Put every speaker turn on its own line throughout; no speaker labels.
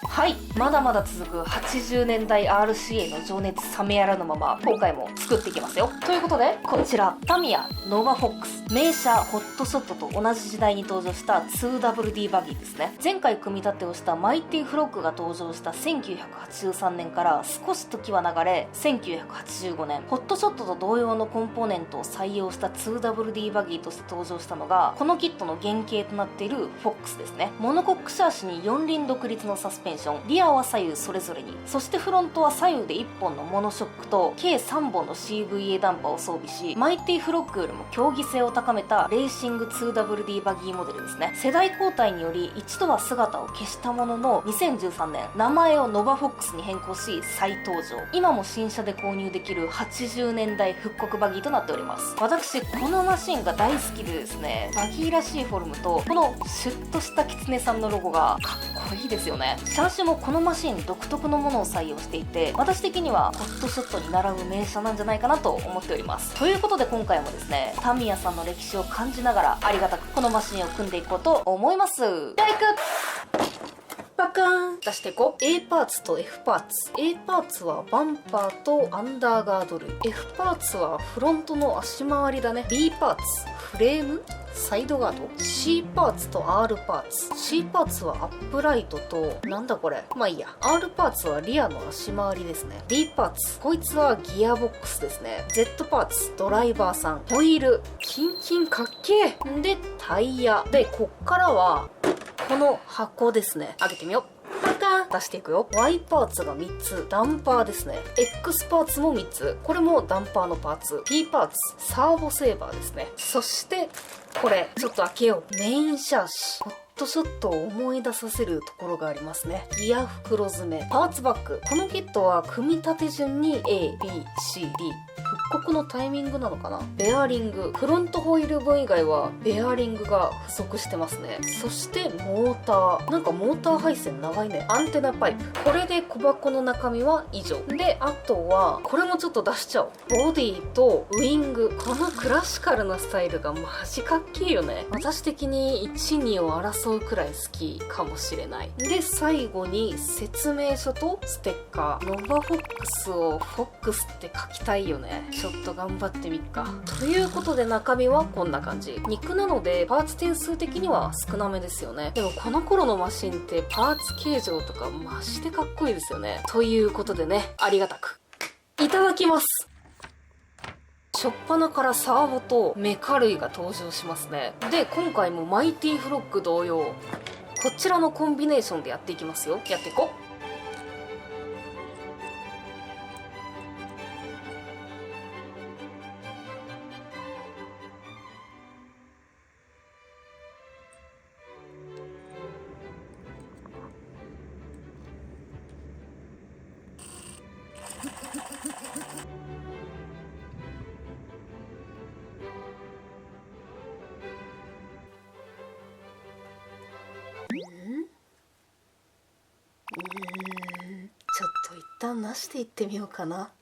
はい、まだまだ続く80年代 RCA の情熱冷めやらぬまま、今回も作っていきますよ。ということで、こちら、タミヤノバフォックス。名車ホットショットと同じ時代に登場した 2WD バギーですね。前回組み立てをしたマイティフロッグが登場した1983年から少し時は流れ、1985年、ホットショットと同様のコンポーネントを採用した 2WD バギーとして登場したのが、このキットの原型となっているフォックスですね。モノコックシャーシに4輪独立のサスペンション、リアは左右それぞれに、そしてフロントは左右で1本のモノショックと計3本の CVA ダンパーを装備し、マイティフロッグよりも競技性を高めたレーシング 2WD バギーモデルですね。世代交代により一度は姿を消したものの、2013年名前をノバフォックスに変更し再登場。今も新車で購入できる80年代復刻バギーとなっております。私このマシンが大好きでですね、バギーらしいフォルムとこのシュッとしたキツネさんのロゴがかっこいいですよね。シャーシもこのマシン独特のものを採用していて、私的にはホットショットに並ぶ名車なんじゃないかなと思っております。ということで今回もですね、タミヤさんの歴史を感じながらありがたくこのマシンを組んでいこうと思います。ではいくバカーン出していこう。 A パーツと F パーツ。 A パーツはバンパーとアンダーガード類。 F パーツはフロントの足回りだね。 B パーツフレームサイドガード。 C パーツと R パーツ。 C パーツはアップライトと、なんだこれ、まあいいや。 R パーツはリアの足回りですね。 D パーツ、こいつはギアボックスですね。 Z パーツドライバーさん。ホイールキンキンかっけー。でタイヤで、こっからはこの箱ですね。開けてみよう。出していくよ。 Y パーツが3つ、ダンパーですね。 X パーツも3つ、これもダンパーのパーツ。 P パーツサーボセーバーですね。そしてこれちょっと開けよう。メインシャーシ。ホットショットを思い出させるところがありますね。ギア袋詰め。パーツバッグ。このキットは組み立て順に A、B、C、D、復刻のタイミングなのかな。ベアリング。フロントホイール分以外はベアリングが不足してますね。そしてモーター。なんかモーター配線長いね。アンテナパイプ。これで小箱の中身は以上。で、あとは、これもちょっと出しちゃおう。ボディとウィング。このクラシカルなスタイルがマジかっけえよね。私的に1、2を争うくらい好きかもしれない。で、最後に説明書とステッカー。ノバフォックスをフォックスって書きたいよね。ちょっと頑張ってみっか。ということで中身はこんな感じ。肉なのでパーツ点数的には少なめですよね。でもこの頃のマシンってパーツ形状とかマジでかっこいいですよね。ということでね、ありがたくいただきます。初っ端からサーボとメカ類が登場しますね。で、今回もマイティフロッグ同様、こちらのコンビネーションでやっていきますよ。やっていこう。ちょっと一旦なしていってみようかな。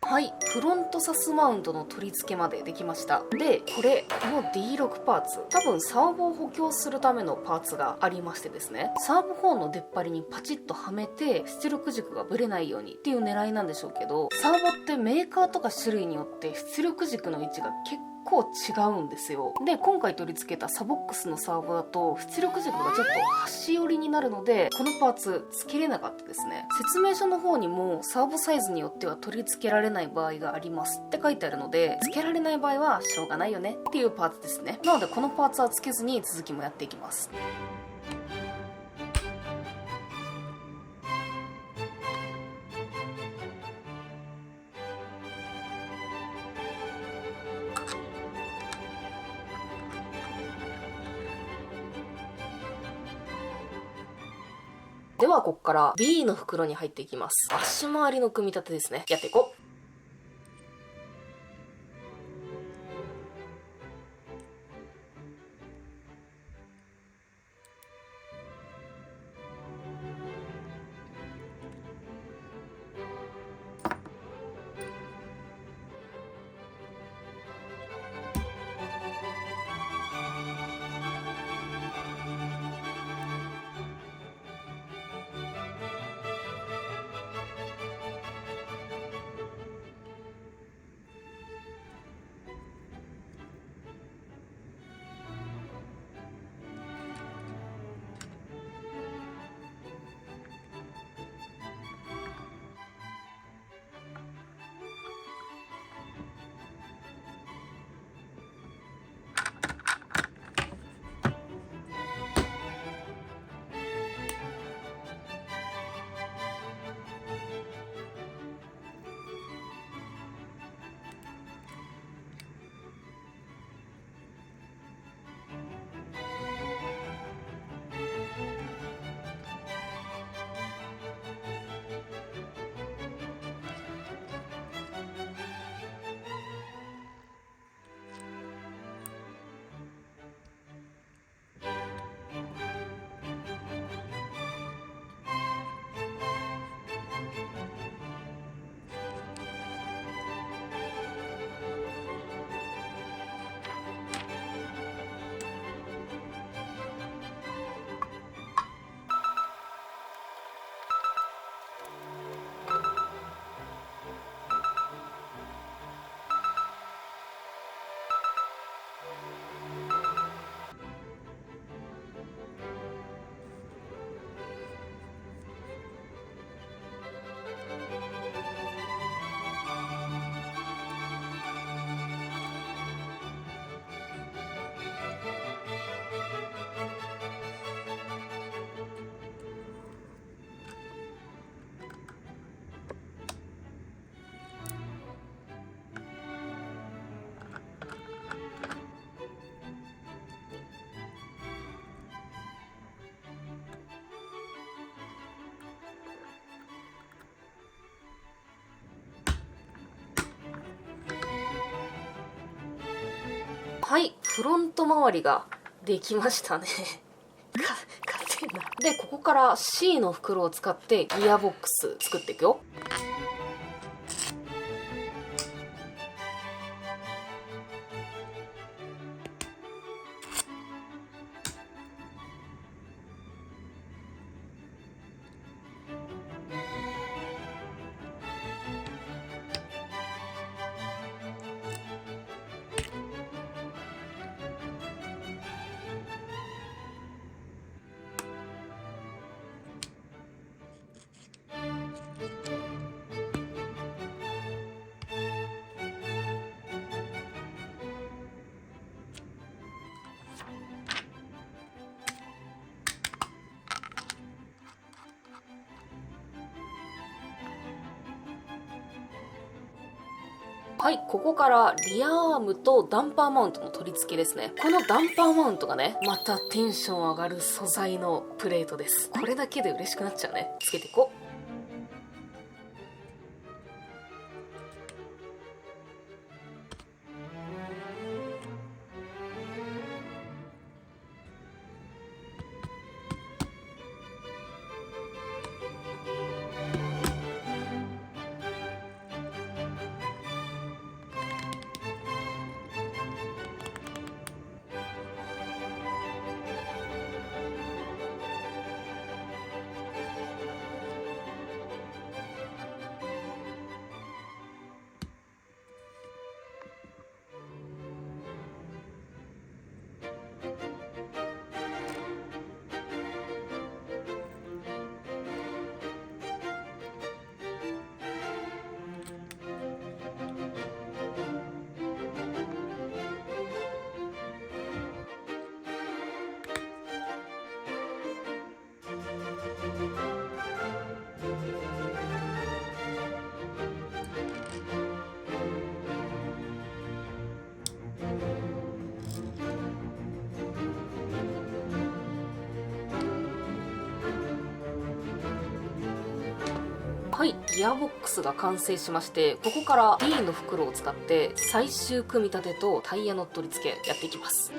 はい、フロントサスマウントの取り付けまでできました。で、この D6 パーツ、多分サーボを補強するためのパーツがありましてですね、サーボホーンの出っ張りにパチッとはめて出力軸がブレないようにっていう狙いなんでしょうけど、サーボってメーカーとか種類によって出力軸の位置が結構違うんですよ。で、今回取り付けたサボックスのサーボだと出力軸がちょっと端寄りになるので、このパーツ付けれなかったですね。説明書の方にもサーボサイズによっては取り付けられない場合がありますって書いてあるので、付けられない場合はしょうがないよねっていうパーツですね。なのでこのパーツは付けずに続きもやっていきます。ではここから B の袋に入っていきます。足回りの組み立てですね。やっていこう。はい、フロント周りができましたね。勝てんな。で、ここから C の袋を使ってギアボックス作っていくよ。はい、ここからリアアームとダンパーマウントの取り付けですね。このダンパーマウントがね、またテンション上がる素材のプレートです。これだけで嬉しくなっちゃうね。つけていこう。はい、ギアボックスが完成しまして、ここから D の袋を使って最終組み立てとタイヤの取り付けやっていきます。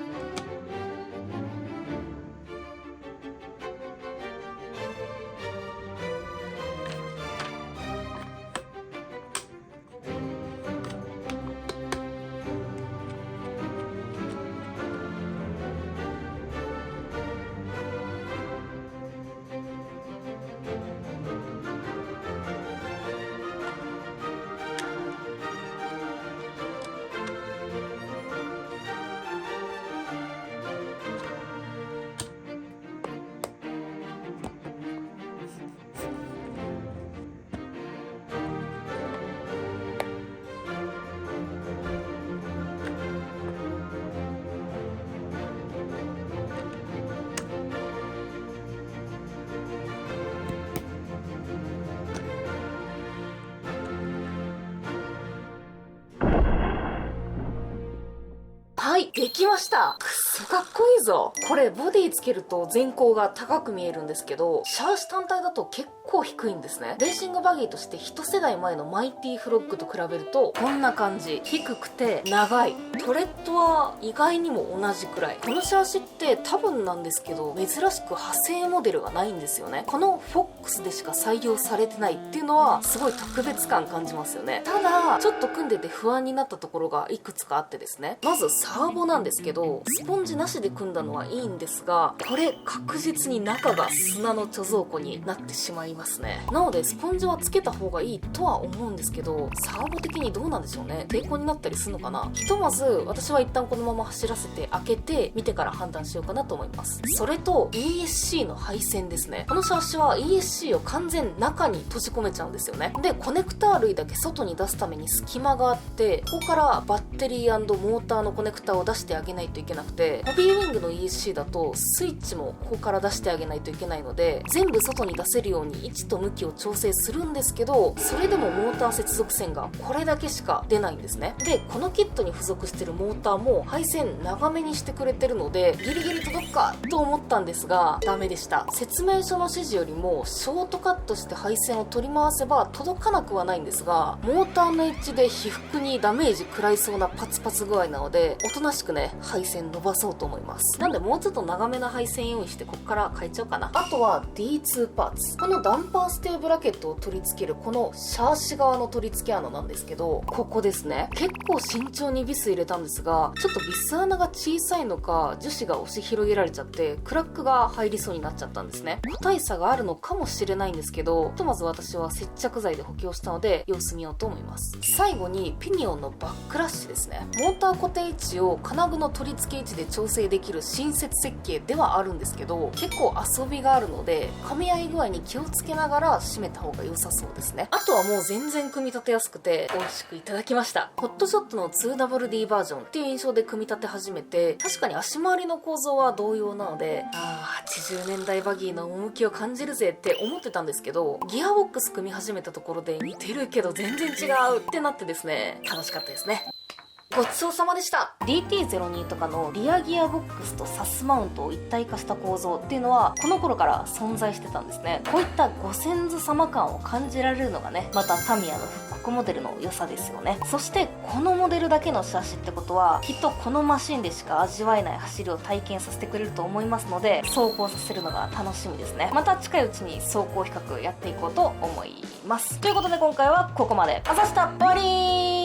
はい、できました。くっそかっこいいぞ。これボディつけると前高が高く見えるんですけど、シャーシ単体だと結構低いんですね。レーシングバギーとして一世代前のマイティフロッグと比べるとこんな感じ。低くて長い。トレッドは意外にも同じくらい。このシャーシって多分なんですけど珍しく派生モデルがないんですよね。このフォックスでしか採用されてないっていうのはすごい特別感感じますよね。ただちょっと組んでて不安になったところがいくつかあってですね。まずサーボなんですけど、スポンジなしで組んだのはいいんですが、これ確実に中が砂の貯蔵庫になってしまいますね。なのでスポンジはつけた方がいいとは思うんですけど、サーボ的にどうなんでしょうね。抵抗になったりするのかな。ひとまず私は一旦このまま走らせて開けて見てから判断しようかなと思います。それと ESC の配線ですね。このシャーシは ESC を完全中に閉じ込めちゃうんですよね。でコネクター類だけ外に出すために隙間があって、ここからバッテリー&モーターのコネクタを出してあげないといけなくて、ホビーウィングの ESC だとスイッチもここから出してあげないといけないので、全部外に出せるように位置と向きを調整するんですけど、それでもモーター接続線がこれだけしか出ないんですね。でこのキットに付属してるモーターも配線長めにしてくれてるのでギリギリ届くかと思ったんですがダメでした。説明書の指示よりもショートカットして配線を取り回せば届かなくはないんですが、モーターのエッジで被覆にダメージ食らいそうなパツパツ具合なので、おとなしくね配線伸ばそうと思います。なんでもうちょっと長めな配線用意してここから変えちゃおうかな。あとは D2 パーツ。このダンパーステーブラケットを取り付けるこのシャーシ側の取り付け穴なんですけど、ここですね。結構慎重にビス入れたんですが、ちょっとビス穴が小さいのか樹脂が押し広げられちゃってクラックが入りそうになっちゃったんですね。個体差があるのかもしれないんですけど、ひとまず私は接着剤で補強したので様子見ようと思います。最後にピニオンのバックラッシュですね。モーター固定位置を金具の取り付け位置で調整できる新設設計ではあるんですけど、結構遊びがあるので噛み合い具合に気をつけながら締めた方が良さそうですね。あとはもう全然組み立てやすくて美味しくいただきました。ホットショットの 2WD バージョンっていう印象で組み立て始めて、確かに足回りの構造は同様なので、80年代バギーの趣を感じるぜって思ってたんですけど、ギアボックス組み始めたところで似てるけど全然違うってなってですね、楽しかったですね。ごちそうさまでした。 DT02 とかのリアギアボックスとサスマウントを一体化した構造っていうのはこの頃から存在してたんですね。こういったご先祖様感を感じられるのがね、またタミヤの復刻モデルの良さですよね。そしてこのモデルだけのシャシってことはきっとこのマシンでしか味わえない走りを体験させてくれると思いますので、走行させるのが楽しみですね。また近いうちに走行比較やっていこうと思います。ということで今回はここまで。あざした、終わりー。